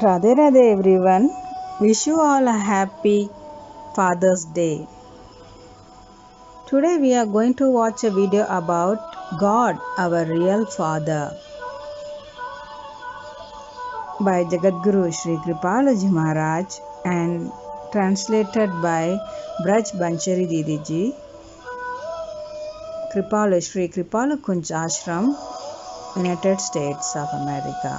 Radhe Radhe everyone. Wish you all a happy Father's Day. Today we are going to watch a video about God, our real Father by Jagadguru Sri Kripalaji Maharaj and translated by Braj Banchari Didiji, Kripala Sri Kripala Kunj Ashram, United States of America.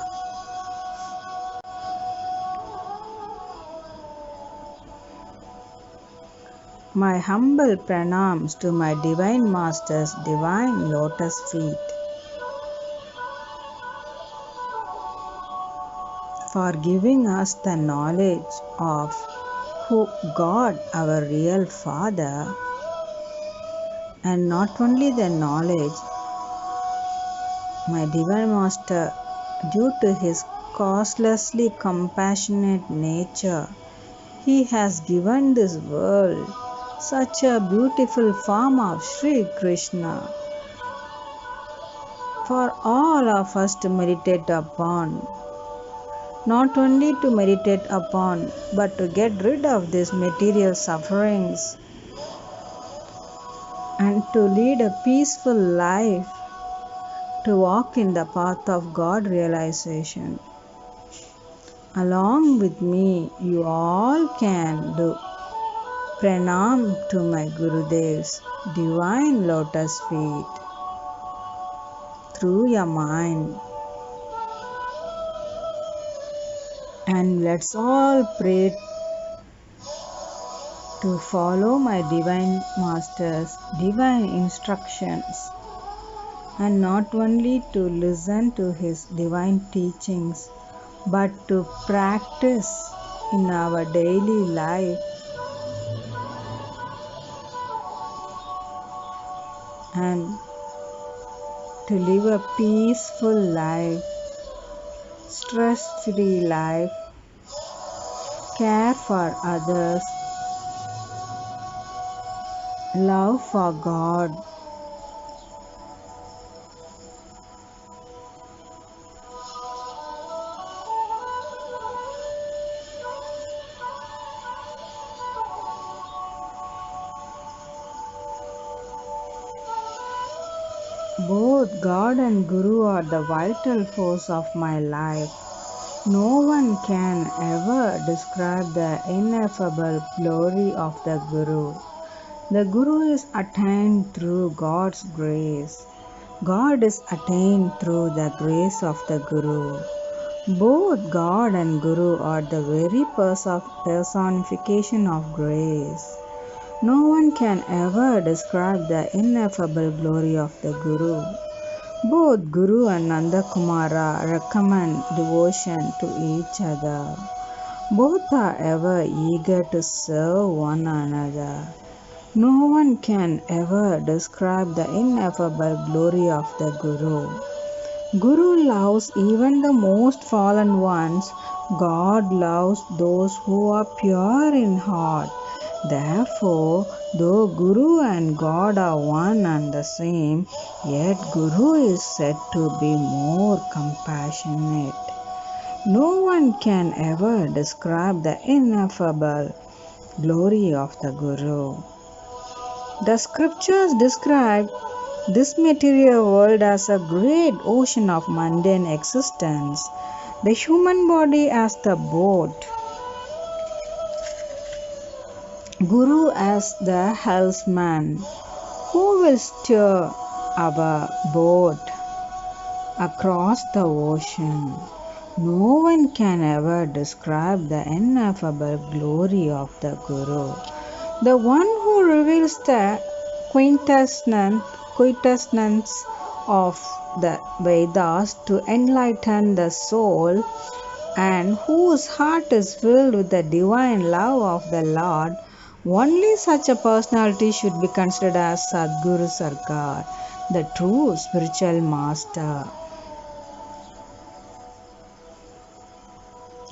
My humble pranams to my Divine Master's divine lotus feet for giving us the knowledge of who God, our real Father, and not only the knowledge, my Divine Master, due to his causelessly compassionate nature, he has given this world such a beautiful form of Sri Krishna for all of us to meditate upon. Not only to meditate upon, but to get rid of these material sufferings and to lead a peaceful life, to walk in the path of God realization. Along with me, you all can do pranam to my Gurudev's divine lotus feet through your mind. And let's all pray to follow my Divine Master's divine instructions, and not only to listen to his divine teachings, but to practice in our daily life and to live a peaceful life, stress-free life, care for others, love for God. Both God and Guru are the vital force of my life. No one can ever describe the ineffable glory of the Guru. The Guru is attained through God's grace. God is attained through the grace of the Guru. Both God and Guru are the very personification of grace. No one can ever describe the ineffable glory of the Guru. Both Guru and Nanda Kumara recommend devotion to each other. Both are ever eager to serve one another. No one can ever describe the ineffable glory of the Guru. Guru loves even the most fallen ones. God loves those who are pure in heart. Therefore, though Guru and God are one and the same, yet Guru is said to be more compassionate. No one can ever describe the ineffable glory of the Guru. The scriptures describe this material world as a great ocean of mundane existence, the human body as the boat, Guru as the helmsman, who will steer our boat across the ocean. No one can ever describe the ineffable glory of the Guru, the one who reveals the quintessence of the Vedas to enlighten the soul, and whose heart is filled with the divine love of the Lord. Only such a personality should be considered as Sadguru Sarkar, the true spiritual master.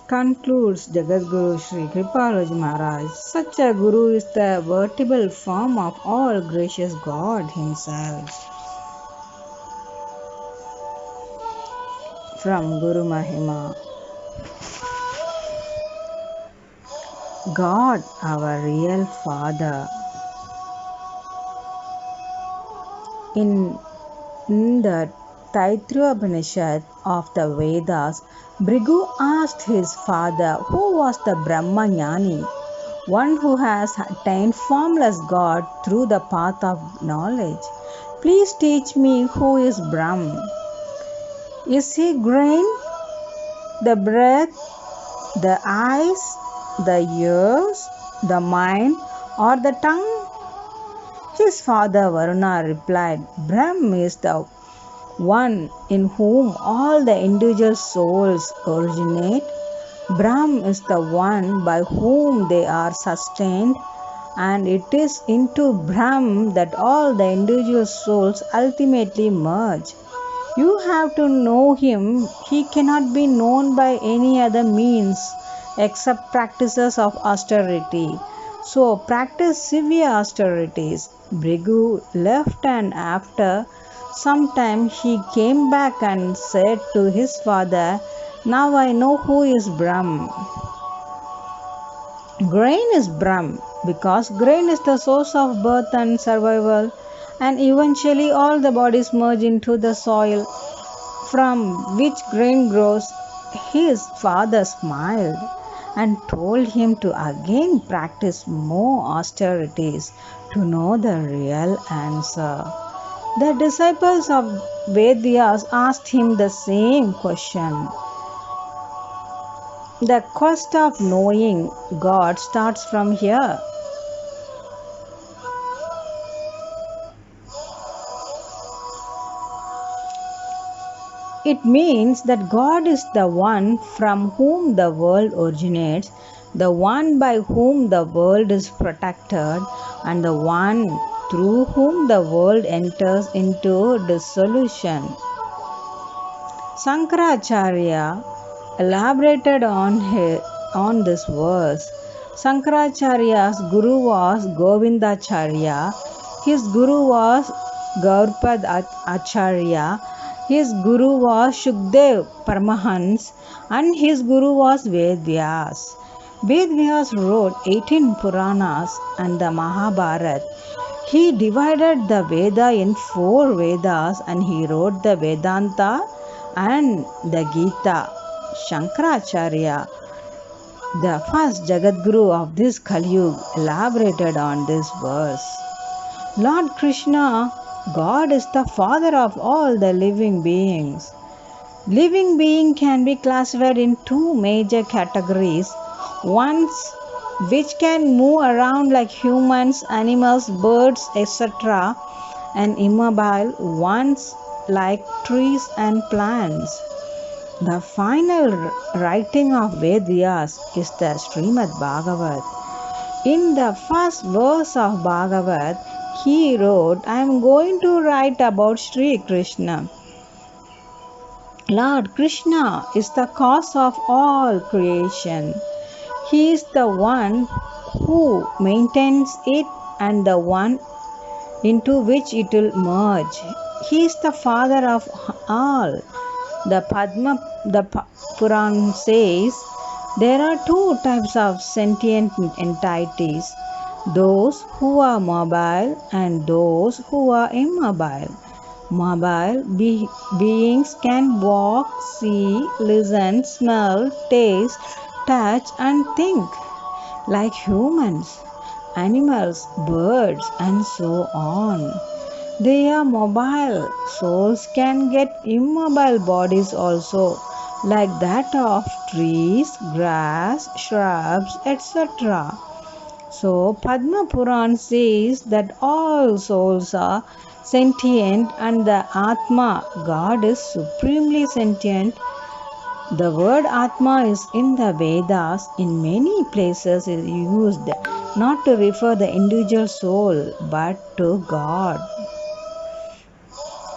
Concludes Jagadguru Sri Kripalaji Maharaj. Such a Guru is the vertical form of all gracious God Himself. From Guru Mahima. God, our real Father. In the Taittiriya Upanishad of the Vedas, Bhrigu asked his father, who was the Brahmajnani, one who has attained formless God through the path of knowledge. Please teach me who is Brahm. Is he grain, the breath, the eyes, the ears, the mind, or the tongue? His father Varuna replied, Brahm is the one in whom all the individual souls originate. Brahm is the one by whom they are sustained, and it is into Brahm that all the individual souls ultimately merge. You have to know him. He cannot be known by any other means except practices of austerity. So practice severe austerities. Bhrigu left, and after some time he came back and said to his father, now I know who is Brahm. Grain is Brahm because grain is the source of birth and survival, and eventually all the bodies merge into the soil from which grain grows. His father smiled and told him to again practice more austerities to know the real answer. The disciples of Vedyas asked him the same question. The quest of knowing God starts from here. It means that God is the one from whom the world originates, the one by whom the world is protected, and the one through whom the world enters into dissolution. Shankaracharya elaborated on this verse. Shankaracharya's guru was Govindacharya, his guru was Gaurpad Acharya, his guru was Shukdev Paramahansa, and his guru was Vedvyas. Vedvyas wrote 18 Puranas and the Mahabharata. He divided the Veda in 4 Vedas and he wrote the Vedanta and the Gita. Shankaracharya, the first Jagadguru of this Kali Yuga, elaborated on this verse. Lord Krishna, God is the father of all the living beings. Living being can be classified in 2 major categories. Ones which can move around like humans, animals, birds, etc., and immobile ones like trees and plants. The final writing of Vedyas is the Srimad Bhagavat. In the first verse of Bhagavat, he wrote, I am going to write about Sri Krishna. Lord Krishna is the cause of all creation. He is the one who maintains it and the one into which it will merge. He is the father of all. The Puran says there are 2 types of sentient entities, those who are mobile and those who are immobile. Mobile beings can walk, see, listen, smell, taste, touch, and think like humans, animals, birds, and so on. They are mobile. Souls can get immobile bodies also, like that of trees, grass, shrubs, etc. So, Padma Puran says that all souls are sentient and the Atma, God, is supremely sentient. The word Atma is in the Vedas in many places is used not to refer the individual soul but to God.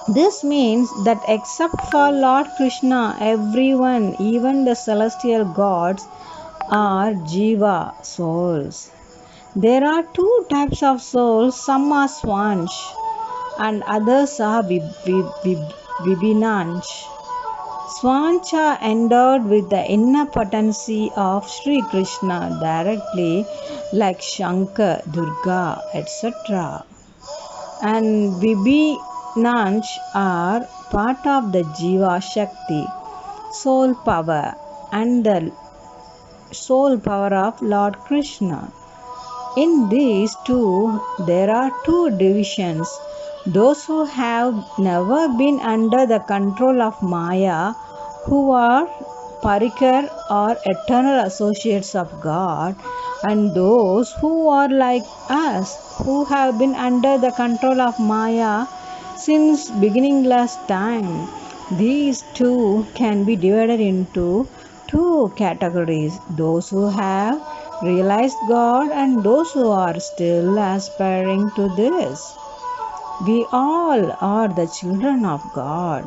This means that except for Lord Krishna, everyone, even the celestial gods, are Jiva souls. There are 2 types of souls, some are Swansh and others are Vibhinansh. Swancha endowed with the inner potency of Sri Krishna directly, like Shankar, Durga, etc. And Vibhinansh are part of the Jiva Shakti, soul power, and the soul power of Lord Krishna. In these two, there are two divisions. Those who have never been under the control of Maya, who are Parikar or eternal associates of God, and those who are like us, who have been under the control of Maya since beginningless time. These two can be divided into two categories: those who have realized God and those who are still aspiring to this. We all are the children of God.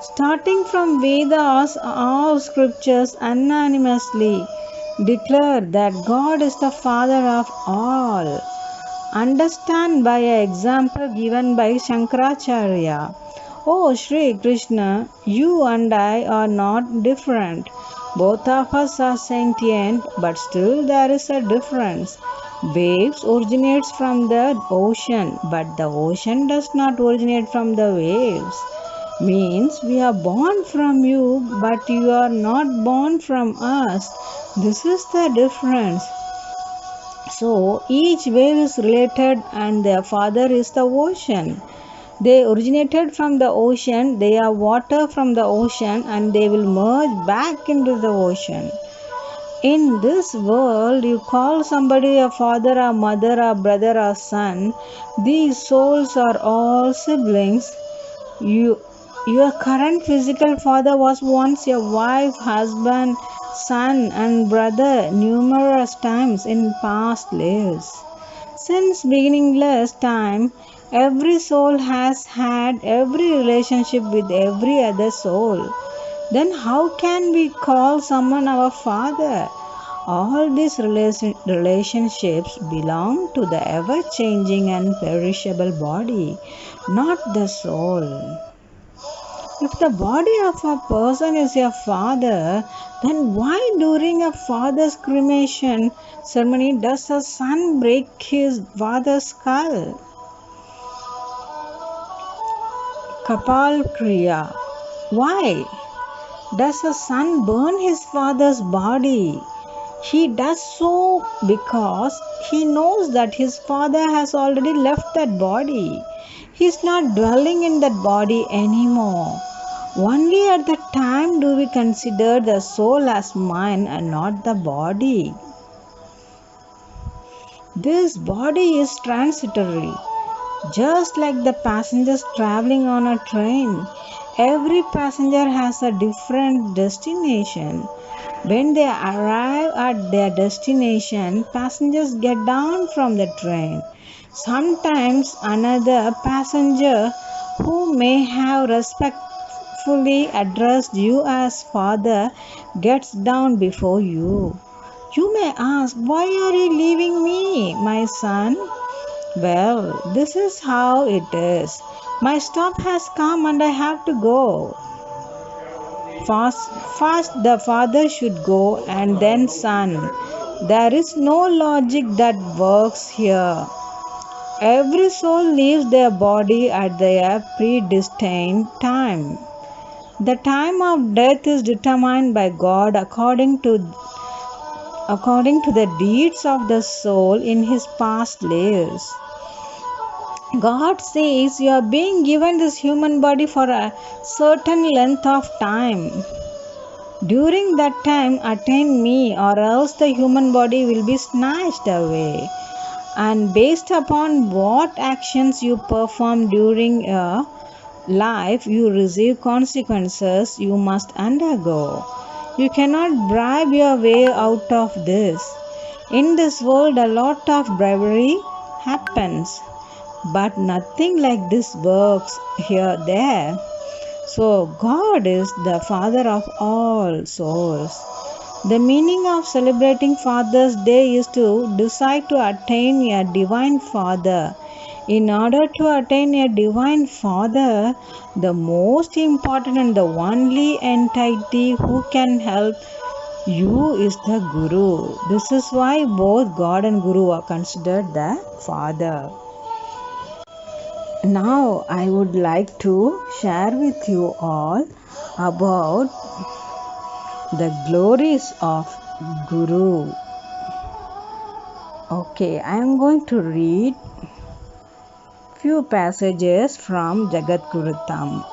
Starting from Vedas, all scriptures unanimously declare that God is the Father of all. Understand by an example given by Shankaracharya. Oh Sri Krishna, you and I are not different. Both of us are sentient, but still there is a difference. Waves originates from the ocean, but the ocean does not originate from the waves. Means we are born from you, but you are not born from us. This is the difference. So each wave is related and their father is the ocean. They originated from the ocean, they are water from the ocean, and they will merge back into the ocean. In this world, you call somebody a father, a mother, a brother, a son. These souls are all siblings. Your current physical father was once your wife, husband, son, and brother numerous times in past lives. Since beginningless time, every soul has had every relationship with every other soul. Then how can we call someone our father? All these relationships belong to the ever changing and perishable body, not the soul. If the body of a person is your father, then why during a father's cremation ceremony does a son break his father's skull? Kapal Kriya. Why does a son burn his father's body? He does so because he knows that his father has already left that body. He is not dwelling in that body anymore. Only at the time do we consider the soul as mine and not the body. This body is transitory, just like the passengers traveling on a train. Every passenger has a different destination. When they arrive at their destination, passengers get down from the train. Sometimes another passenger who may have respectfully addressed you as father gets down before you. You may ask, why are you leaving me, my son? Well, this is how it is. My stop has come and I have to go. First the father should go and then son. There is no logic that works here. Every soul leaves their body at their predestined time. The time of death is determined by God according to the deeds of the soul in his past lives. God says you are being given this human body for a certain length of time. During that time, attain me, or else the human body will be snatched away. And based upon what actions you perform during a life, you receive consequences you must undergo. You cannot bribe your way out of this. In this world, a lot of bribery happens, but nothing like this works there. So, God is the Father of all souls. The meaning of celebrating Father's Day is to decide to attain a divine Father. In order to attain a divine Father, the most important and the only entity who can help you is the Guru. This is why both God and Guru are considered the Father. Now I would like to share with you all about the glories of Guru. Okay, I am going to read few passages from Jagat Gurutam,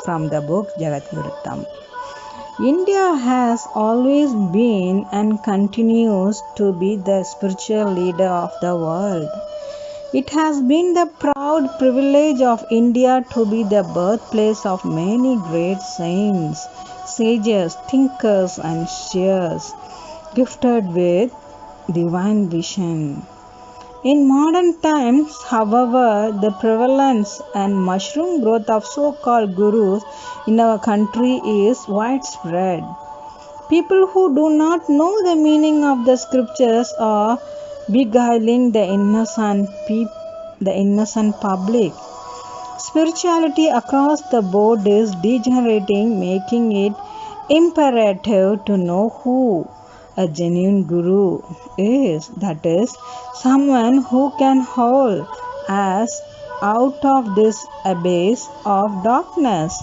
from the book Jagat Gurutam. India has always been and continues to be the spiritual leader of the world. It has been the proud privilege of India to be the birthplace of many great saints, sages, thinkers, and seers, gifted with divine vision. In modern times, however, the prevalence and mushroom growth of so-called gurus in our country is widespread. People who do not know the meaning of the scriptures are beguiling the innocent public. Spirituality across the board is degenerating, making it imperative to know who a genuine guru is. That is, someone who can haul us out of this abyss of darkness.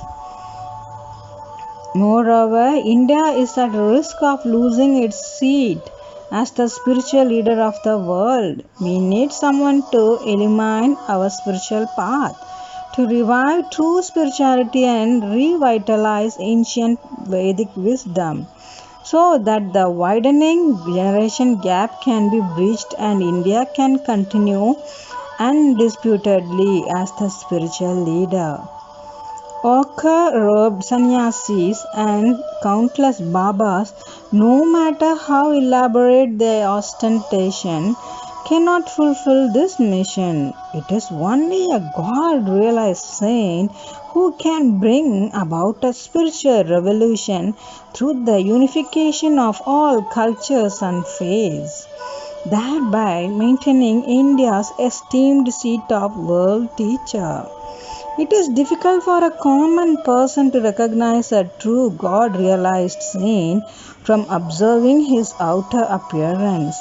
Moreover, India is at risk of losing its seat as the spiritual leader of the world. We need someone to illumine our spiritual path, to revive true spirituality and revitalize ancient Vedic wisdom, so that the widening generation gap can be bridged and India can continue undisputedly as the spiritual leader. Ochre-robed sannyasis and countless babas, no matter how elaborate their ostentation, cannot fulfill this mission. It is only a God-realized saint who can bring about a spiritual revolution through the unification of all cultures and faiths, thereby maintaining India's esteemed seat of world teacher. It is difficult for a common person to recognize a true God-realized saint from observing his outer appearance.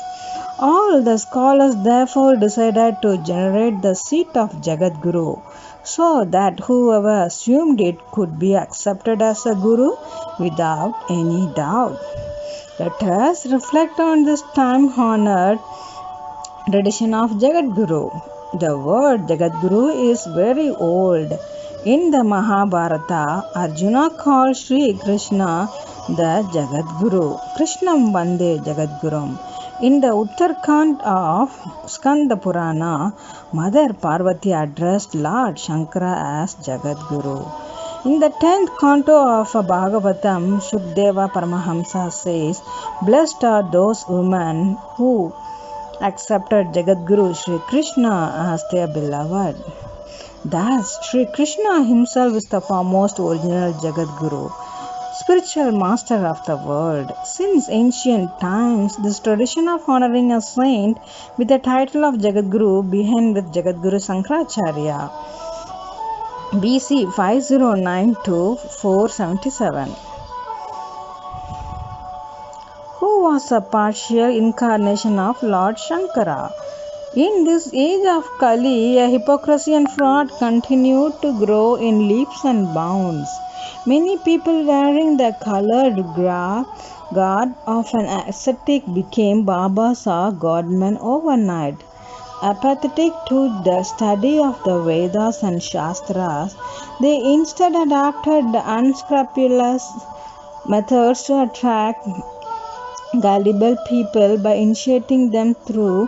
All the scholars therefore decided to generate the seat of Jagadguru, so that whoever assumed it could be accepted as a guru without any doubt. Let us reflect on this time-honored tradition of Jagadguru. The word Jagadguru is very old. In the Mahabharata, Arjuna called Sri Krishna the Jagadguru. Krishnam Vande Jagadgurum. In the Uttarkand of Skanda Purana, Mother Parvati addressed Lord Shankara as Jagadguru. In the 10th canto of Bhagavatam, Shukdeva Paramahamsa says, "Blessed are those women who accepted Jagadguru Sri Krishna as their beloved." Thus, Sri Krishna himself is the foremost original Jagadguru, spiritual master of the world. Since ancient times, this tradition of honoring a saint with the title of Jagadguru began with Jagadguru Sankaracharya, BC 509 to 477. Who was a partial incarnation of Lord Shankara. In this age of Kali, a hypocrisy and fraud continued to grow in leaps and bounds. Many people wearing the colored garb of an ascetic became Babas or godmen overnight. Apathetic to the study of the Vedas and Shastras, they instead adopted the unscrupulous methods to attract gullible people by initiating them through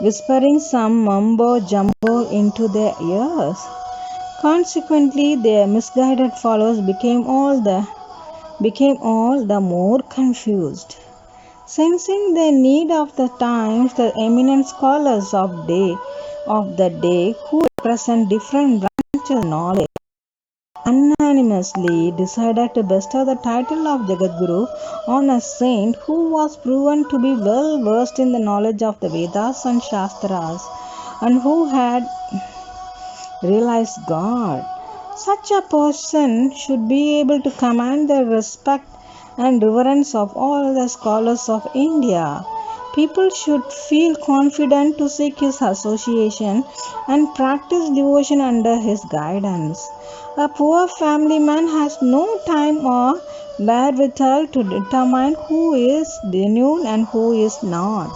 whispering some mumbo jumbo into their ears. Consequently, their misguided followers became all the more confused. Sensing the need of the times, the eminent scholars of the day who represent different branches of knowledge unanimously decided to bestow the title of Jagadguru on a saint who was proven to be well versed in the knowledge of the Vedas and Shastras. and who had realized God. Such a person should be able to command the respect and reverence of all the scholars of India. People should feel confident to seek his association and practice devotion under his guidance. A poor family man has no time or wherewithal to determine who is genuine and who is not.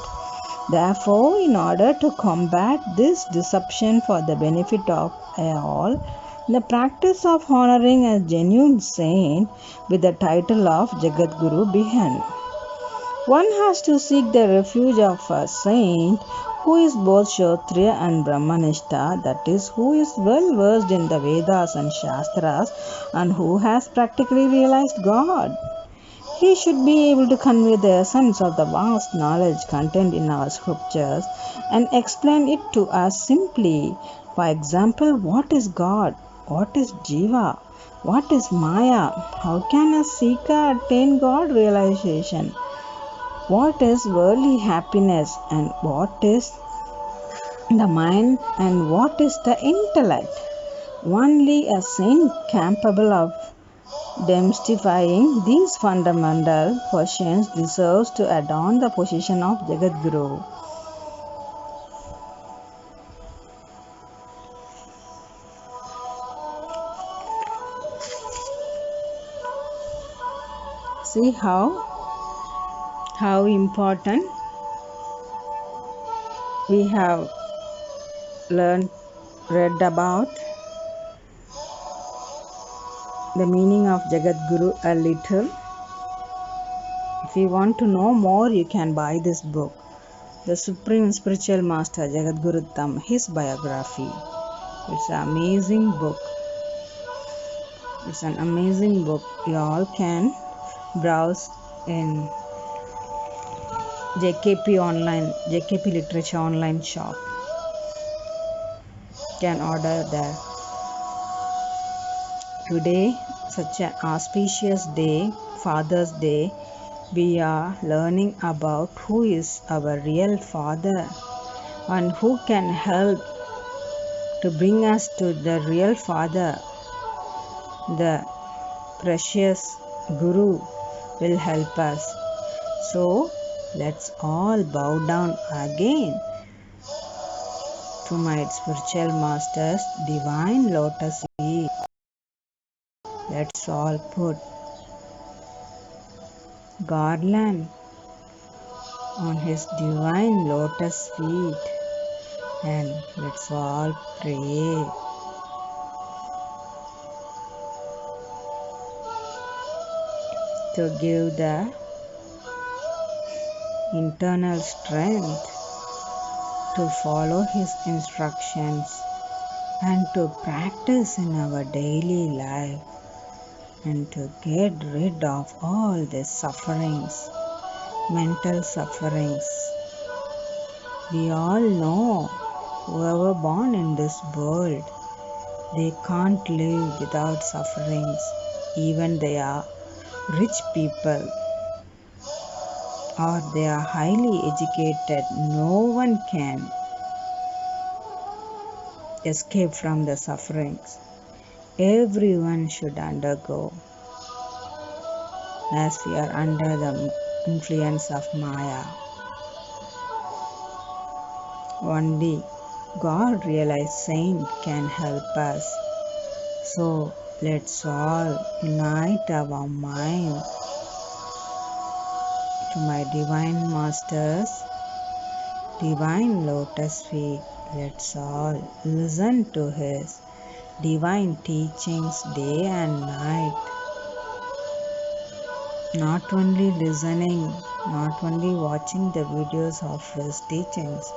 Therefore, in order to combat this deception for the benefit of all, the practice of honoring a genuine saint with the title of Jagadguru began. One has to seek the refuge of a saint who is both Kshatriya and Brahmanishta, that is, who is well versed in the Vedas and Shastras and who has practically realized God. He should be able to convey the essence of the vast knowledge contained in our scriptures and explain it to us simply. For example, what is God? What is Jiva? What is Maya? How can a seeker attain God realization? What is worldly happiness and what is the mind and what is the intellect? Only a saint capable of demystifying these fundamental questions deserves to adorn the position of Jagadguru. See how important we have read about the meaning of Jagadguru a little. If you want to know more, you can buy this book, The Supreme Spiritual Master Jagadguru Tam, his biography. It's an amazing book. It's an amazing book. You all can browse in JKP Literature online shop. Can order there. Today, such an auspicious day, Father's Day, we are learning about who is our real Father and who can help to bring us to the real Father. The precious Guru will help us. So, let's all bow down again to my spiritual master's divine lotus feet. Let's all put garland on his divine lotus feet and let's all pray. To give the internal strength to follow his instructions and to practice in our daily life and to get rid of all the sufferings, mental sufferings. We all know whoever born in this world, they can't live without sufferings. Even they are rich people or they are highly educated, no one can escape from the sufferings. Everyone should undergo, as we are under the influence of Maya. Only God realized saint can help us. So let's all unite our mind to my divine master's divine lotus feet. Let's all listen to his divine teachings day and night. Not only listening, not only watching the videos of his teachings,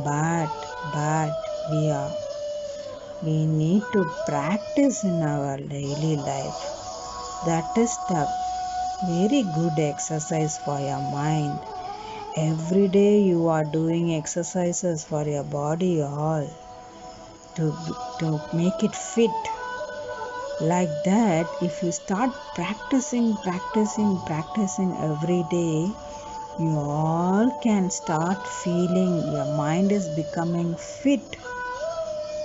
but we need to practice in our daily life. That is the very good exercise for your mind. Every day you are doing exercises for your body all to make it fit. Like that, if you start practicing every day, You all can start feeling your mind is becoming fit,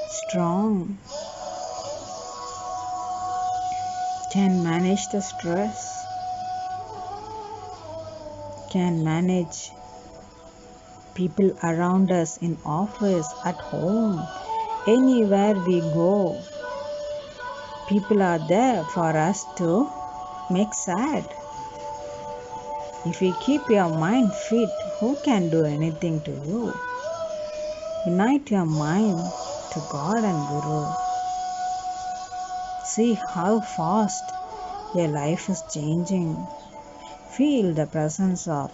strong, can manage the stress, can manage people around us in office, at home, anywhere we go. People are there for us to make sad. If you keep your mind fit, who can do anything to you? Unite your mind to God and Guru. See how fast your life is changing. Feel the presence of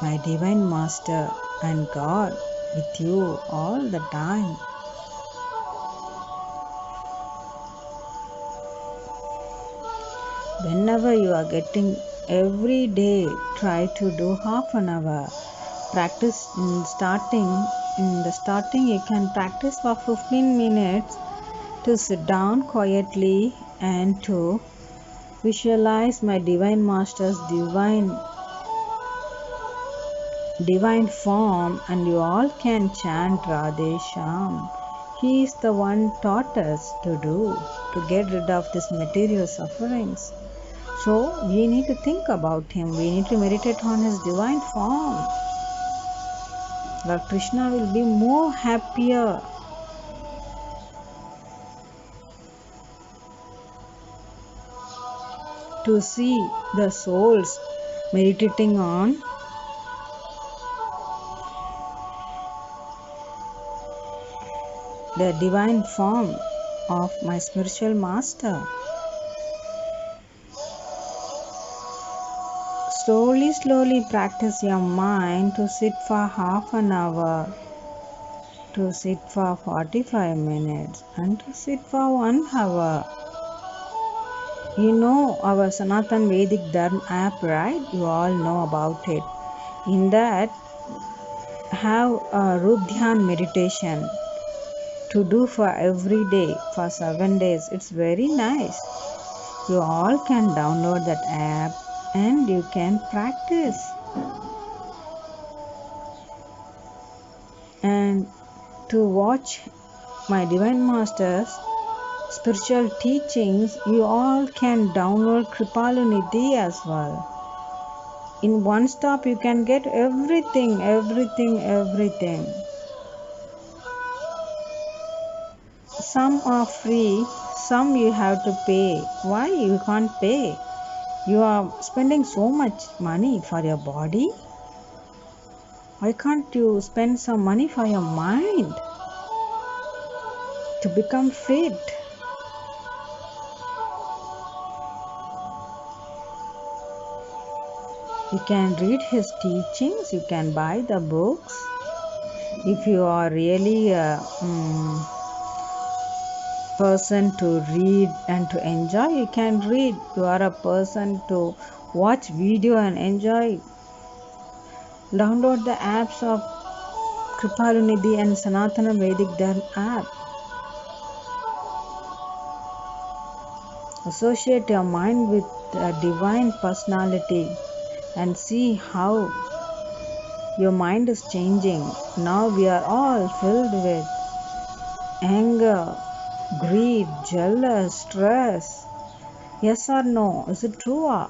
my Divine Master and God with you all the time. Whenever you are getting every day, try to do half an hour. Practice in the starting you can practice for 15 minutes to sit down quietly and to visualize my Divine Master's divine form, and you all can chant Radhe Shyam. He is the one taught us to do, to get rid of this material sufferings. So we need to think about him. We need to meditate on his divine form. Lord Krishna will be more happier to see the souls meditating on the divine form of my spiritual master. Slowly practice your mind to sit for half an hour, to sit for 45 minutes, and to sit for 1 hour. You know our Sanatan Vedic Dharma app, right? You all know about it. In that, have a Roop Dhyan meditation to do for every day for 7 days. It's very nice. You all can download that app and you can practice. And to watch my Divine Master's spiritual teachings, you all can download Kripalu Nidhi as well. In one stop, you can get everything. Some are free, some you have to pay. Why you can't pay? You are spending so much money for your body. Why can't you spend some money for your mind to become fit? You can read his teachings, you can buy the books. If you are really a person to read and to enjoy, you can read. You are a person to watch video and enjoy. Download the apps of Kripalu Nidhi and Sanatana Vedic Dharma app. Associate your mind with a divine personality and see how your mind is changing. Now we are all filled with anger, greed, jealous, stress. Yes or no? Is it true or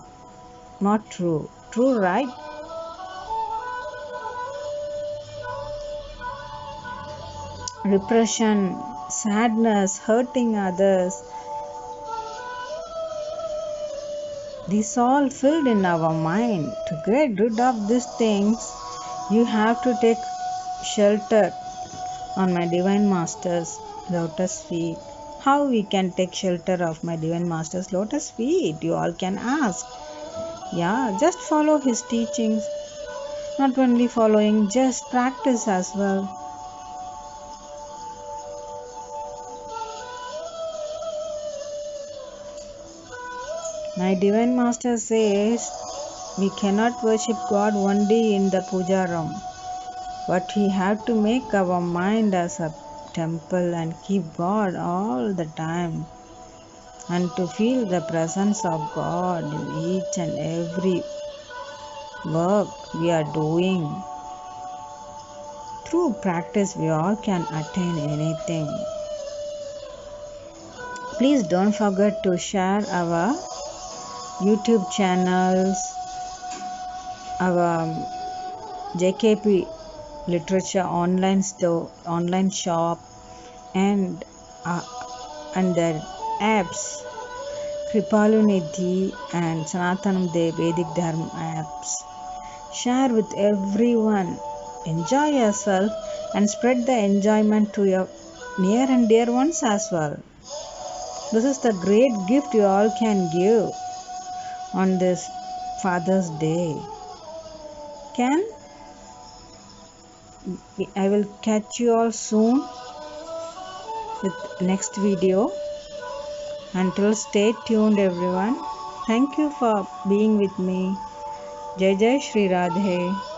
not true? True, right? Depression, sadness, hurting others. These all filled in our mind. To get rid of these things, you have to take shelter on my Divine Master's lotus feet. How we can take shelter of my Divine Master's lotus feet? You all can ask. Yeah, just follow his teachings. Not only following, just practice as well. My Divine Master says we cannot worship God only in the puja room, but we have to make our mind as a temple and keep God all the time, and to feel the presence of God in each and every work we are doing. Through practice, we all can attain anything. Please don't forget to share our YouTube channels, our JKP Literature online store, online shop, and their apps, Kripalunidhi and Sanatanam Dev Vedic Dharma apps. Share with everyone. Enjoy yourself and spread the enjoyment to your near and dear ones as well. This is the great gift you all can give on this Father's Day. I will catch you all soon with next video. Until, stay tuned everyone. Thank you for being with me. Jai Jai Shri Radhe.